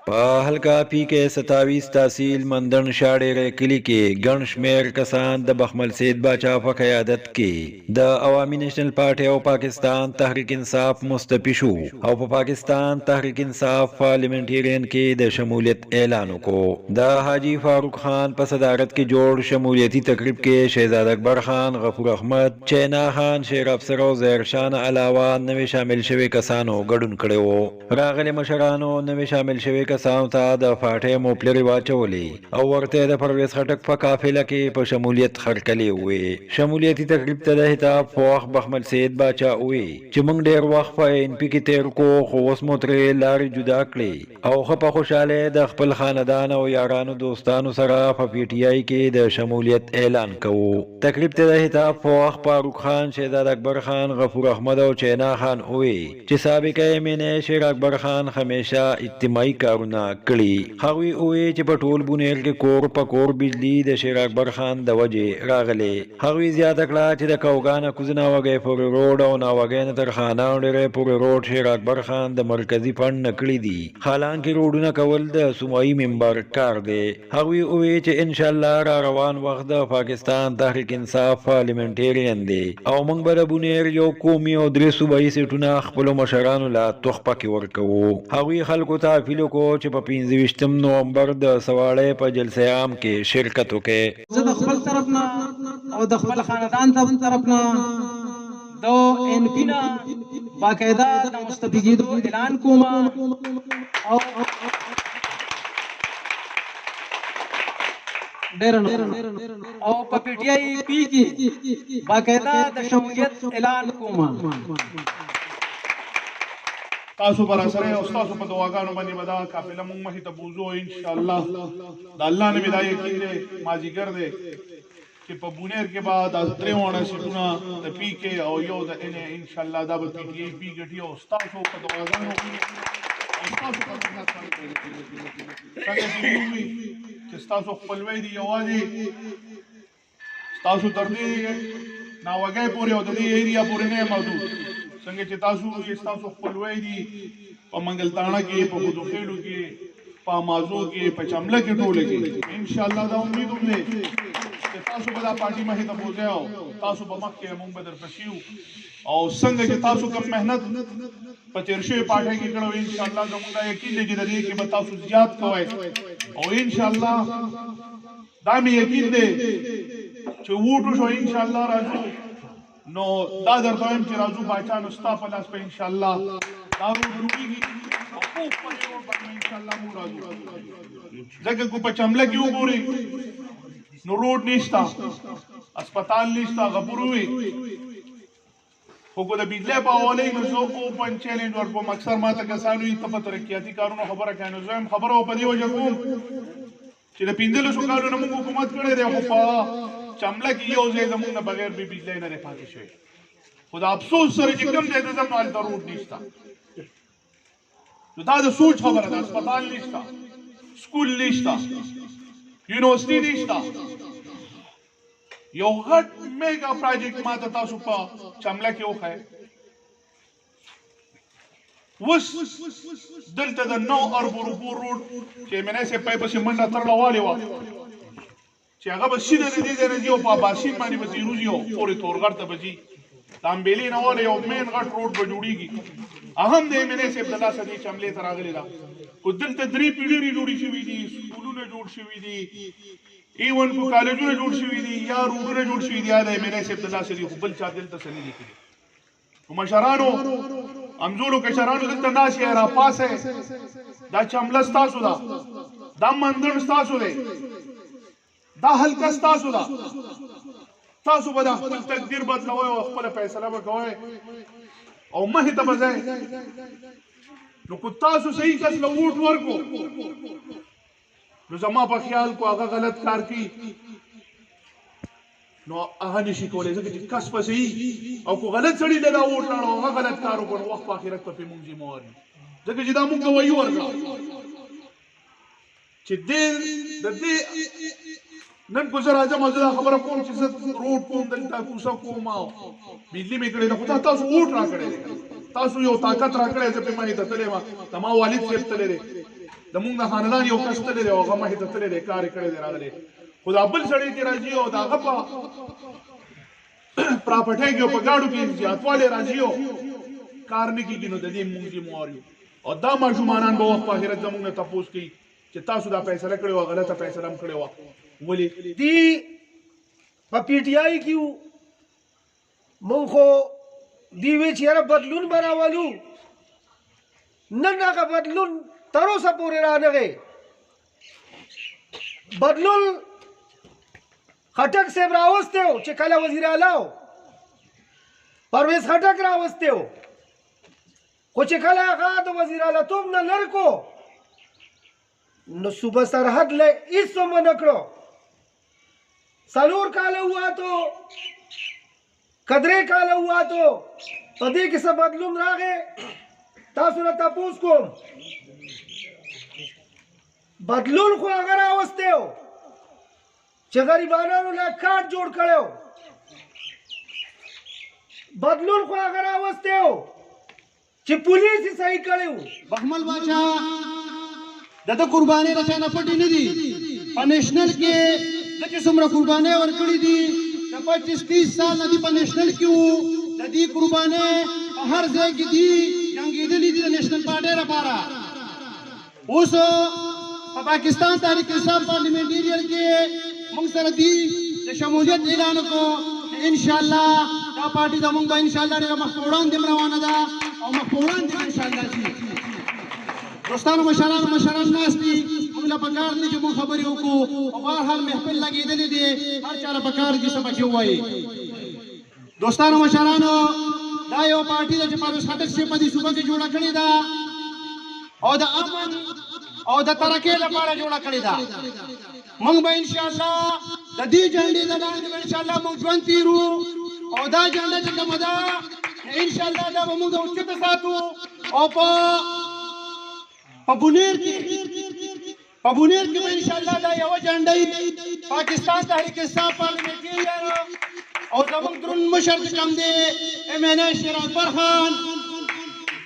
په هلکاپي کې 27 تحصیل مندن شاړې کلی کې ګڼ شمېر کسان د بخمل سید باچا په قیادت کې د عوامي نیشنل پارټي او پاکستان تحریک انصاف مستفی شو او په پاکستان تحریک انصاف پارلیمنټیرین کې د شمولیت اعلان وکړ. د حاجی فاروق خان په صدارت کې جوړ شمولیتي تقریب کې شهزاد اکبر خان، غفور احمد، چینا خان، شیر افسر او ظاهر شاه علاوه نوې شامل شوي کسانو ګډون کړی و. راغلي مشرانو نوې شامل شوي کسانو ته د پارټۍ موپلرې واچولې او ورته د پرویز خټک په قافله کې په شمولیت خرکلې وې. شمولیتي تقریب ته د خطاب په وخت بخمل سید باچا وې چې موږ ډېر وخت په ان پی کې تیر کو، خو اوس مو ترې لارې جدا کړې او ښه په خوشحاله د خپل خاندان او یارانو دوستانو سره په پی ټي آی کې د شمولیت اعلان کوو. تقریب ته د خطاب په وخت فاروق خان، شهزاد اکبر خان، غفور احمد او چینا خان وې چې سابقه ایم شیر اکبر خان همیشه اجتماعي کارونه کړي. هغوی وې چې په ټول بونیر کې کور په کور بجلی د شیر اکبر خان د وجې راغلي. هغوی زیاته کړه چې د کوګانه کوزنه وګۍ پورې روډ او ناوګۍ نه تر خانه ډېرې پورې روډ شیر اکبر خان د مرکزي فنډ نه کړي دي، حالانکه روډونه کول د صوبایي ممبر کار دی. هغوی وې چې انشاءالله را روان وخت د پاکستان تحریک انصاف پارلیمنټیرین دی او موږ به د بونیر یو قومي او 3 صوبایي سیټونه خپلو مشرانو له تحفه کې ورکوو. هغوی خلکو ته اپیل وکړو چې په 25 نومبر د سواړې په جلسه عام کې شرکت وکړي. زه د خپل طرف نه او د خپل خاندان طرف نه د ان پی نه باقاعده د مستفی کېدو اعلان کوم او او په پی ټي آی پی کې باقاعده د شمولیت اعلان کوم. تاسو پر سره او تاسو په دعاګانو باندې ودا قافله مونږ مخې ته بوزو ان شاء الله. د الله نه بدايه کیږي ماجیګر دې چې په بونیر کې بعد درېونه سیټونه د پی کې او یو د ان شاء الله دا به پی ټي آی پی ګټي او تاسو په دعاګانو او تاسو په خدمت باندې چې تاسو خپلوي دي یوازې تاسو تر دې ناوګي پورې او د دې ایریا پورې نه موجود څنګه چې تاسو خپلوي دي په منګلتاڼه کې، په خودوخېلو کې، په مازو کې، په چمله کې، ټوله کې ان شاء الله دا امید هم دی چې تاسو به دا پارټي مخې ته بوځئ، تاسو به مخکې موږ به درپسې یو او څنګه چې تاسو کوم محنت په تېر شوې پارټۍ کې کړی ان شاء الله زموږ دا یقین دی چې د دې کې به تاسو زیات کوئ او ان شاء الله دا مې یقین دی چې ووټ وشو ان شاء الله راځو نو دا درته وایم چې راځو باچا نو ستا په لاس په ان شاء الله دا روډ او په روډ باندې ان شاء الله موږ راځو. ځکه کو په چمله کې وګورئ نو روډ نشته، اسپیټال نشته، غفور وي خو کو د بجلی په حواله نو زه اوپن چیلنج ورکوم. اکثر ماته کسانو یې ته په ترقیاتي کارونو خبره کوي نو زه هم خبره په دې وجه کوم چې د 15 کالو نه موږ حکومت کړی دی خو په چمله کې یو ځای زموږ نه بغیر به بجلی نه دی پاتې شوی. خو د افسوس سره چې کوم ځای ته ځم نو هلته روډ نشته. نو دا د سوچ خبره ده. اسپیټال نشته، سکول نشته، یونیورسټي نشته. یو غټ میگا پروجیکټ ماته تاسو په چمله کې وښایي. اوس دلته د 9 اربو روپو روډ چې مناسب پای پسې منډه ترله والې وه چې هغه به سیده د دې ځای نه ځي او په اباسین باندې به تېروځي او پورې تورغر ته به ځي. د امبېلې نه والی یو مین غټ روډ به جوړېږي. هم د مناسب د لاسه دې چملې ته راغلې ده. خو دلته 3 پیډرې جوړې شوي دي، سکولونه جوړ شوي دي، ایون کو کالجونه جوړ شوي دي یا روډونه جوړ شوي دي. یا د مناسب د لاسه دي خو بل چا دلته څه نه دي کړي. نو مشرانو امزولو کشرانو دلته ناست یې راپاسئ. دا چمله ستاسو ده، دا مندړ ستاسو دی، دا حلقه ستاسو ده. تاسو به د خپل تقدیر بدلوئ او خپله فیصله به کوئ او مخې ته به ځئ. نو که تاسو صحیح کس له ووټ ورکړو نو زما په خیال کو هغه غلط کار کوي نو هغه نشي کولی. ځکه چې کس به صحیح او کو غلط سړي له دا ووټ لاړو هغه غلط کار وکړو وخت په آخرت ته پرې مونږ ذمهوار یو. ځکه چې دا مونږ ګواهي ورکړه چې د دې نن کو زه راځم او زه دا خبره کوم چې زه روډ کوم دلته کوڅه کوم او بجلي مې کړې ده. خو تاسو ووټ راکړی دی، تاسو یو طاقت راکړی. زه پرې باندې ته تللی وم، زما والد صاحب تللی دی. د مونږ د خاندان یو کس تللی دی او هغه مخې ته تللی دی کار یې کړی دی راغلی خو دا بل سړی چې راځي او د هغه په پراپرټۍ کې او په ګاډو کې زیاتوالی راځي او کار نه کېږي نو د دې مونږ ذموار یو او دا ماشومانان به وخت په آخرت زموږ نه تپوس کوي چې تاسو دا فیصله کړې وه غلطه فیصله هم کړې وه ولې دی په پی ټی آی کې مونږ خو دی وی چې یاره بدلون به راولو نن هغه بدلون تر اوسه پورې رانغی بدلون خټک صاحب راوستی و چې کله وزیر اعلی و پرویز خټک راوستی و خو چې کله هغه د وزیر اعلی توب نه لرې کو نو صوبه سرحد له هېڅ هم ونه کړو 4 کاله وواتو که 3 کاله وواتو په دې کې څه بدلون راغی تاسو نه تپوس کوم بدلون خو هغه راوستی و چې غریبانو له کارت جوړ کړی و بدلون خو هغه راوستی و چې پولیس یې صحیح کړی و بخمل باچا د قرباني رچا نه پټې نه دي په نېشنل کې د چې څومره قرباني ورکړي دي د 25-30 سال نه دي په نېشنل کې وو د دې قرباني په هر ځای کې دي جنګېدلي دي د نېشنل پارټۍ لپاره اوس په پاکستان تحریک انصاف پارلیمنټریان کې موږ سره دي د شمولیت اعلان وکړو ان شاء الله دا پارټي زموږ به ان شاء الله ډېره مخ په وړاندې روانه ده او مخ په وړاندې ان شاء الله شي دوستانو مشران ناست دي موږ له پکار دي چې موږ خبرې وکړو او بهرحال محفل لګېدلی دی هر چا له پکار دي څه پکې ووایي دوستانو مشرانو دا یو پارټي ده چې پرویز خټک صاحب په دې صوبه کې جوړه کړې ده او د امن او د ترقۍ لپاره جوړه کړې ده موږ به انشاءالله د دې جنډې د لاندې به انشاءالله موږ ژوند تېرو او دا جنډه چې کومه ده انشاءالله دا به موږ اوچته ساتو او په بونیر کې به انشاءالله دا یوه جنډه پاکستان تحریک انصاف پارلیمنټریان او زموږ دروند مشر چې کوم دی MNA شیر اکبر خان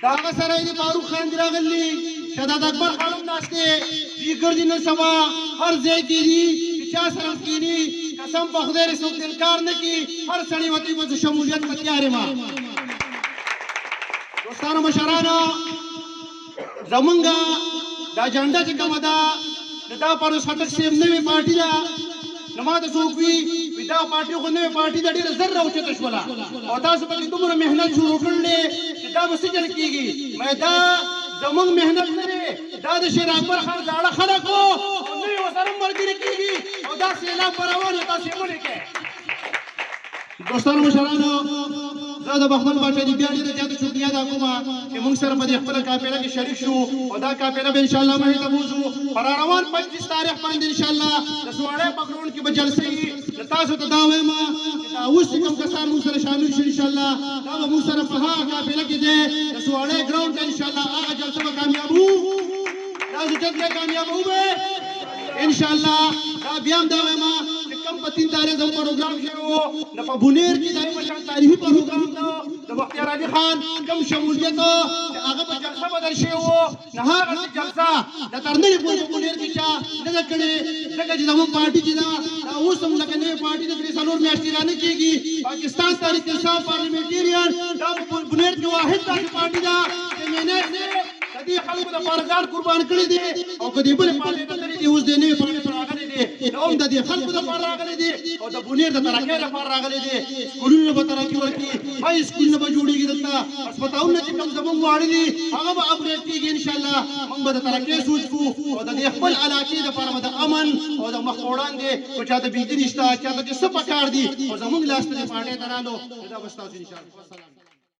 د هغه سره یې د فاروق خان دي راغلي شهزاده اکبر خان هم ناست دی دوی ګرځي نن سبا هر ځای کې دي چې چا سره هم کښېني قسم په خدای رې څوک انکار نه کړي هر سړی ورته وایي زه شمولیت په تیار یم دوستانو مشرانو زمونږ دا جنډه چې کومه ده دا پرویز خټک صاحب نوې پارټي ده نو ما ته څوک وي دا پارټي خو نوې پارټي ده ډېره زر راوچته شوله او تاسو پکې دومره محنت شروع کړلی چې دا به څه چل کېږي دا زمونږ محنت نه دی دا د شیر اکبر خان زاړه خلک وو او نوې ورسره ملګري کېږي او دا سیلاب به روان وي تاسو یې ولیکئ دوستانو مشرانو زه د بخمل باچا دي بیا ډېره زیاته شکریه ادا کوم چې موږ سره په دې خپله قافله کې شریک شو او دا قافله به انشاءالله مخې ته بوځو پر روان 25 تاریخ باندې انشاءالله د سواړی په ګراونډ کې به جلسې وي تاسو ته دا وایم چې دا اوس چې کوم کسان موږ سره شامل شي انشاءالله دا به موږ سره په هغه قافله کې دی د سواړی ګراونډ ته انشاءالله هغه جلسه به کامیابو دا زه چې کامیابو به انشاءالله دا بیا هم دا وایم کم په 3 تاریخ زموږ پروګرام شروع و د په بونیر کې دا یو مشان تاریخي پروګرام ده د بختیار علي خان کم شمولیت هغه په جلسه بدل شوی و نه هغه جلسه د تر ننه پورې په بونیر کې چا نه ده کړې ځکه چې زموږ پارټي چې ده دا اوس هم لکه نوې پارټي ده 3 میاشتې رانه کېږي پاکستان تحریک انصاف پارلیمنټریان دا په بونیر کې واحد داسې پارټي ده چې مینات دی د دې خلکو دپاره ځان قربان کړی دی او که دې بلې پارټۍ ته تللی دي اوس دې نوې پارټۍ ته راغلی دی نو هم د دې خلکو دپاره راغلی دی او د بونیر د ترقۍ لپاره راغلی دی سکولونه به ترقي ورکړي هاي سکولونه به جوړېږي دلته هسپتالونه چې کوم زموږ واړه دي هغه به اپګریډ کېږي انشاءالله موږ به د ترقۍ سوچ کوو او د دې خپل علاقې دپاره به د امن او د مخ په وړاندې که چاته بجلي شته چاته چې څه پکار دي او زموږ لاس ته دې پارټۍ ته رالو دا به ستاسو انشاءالله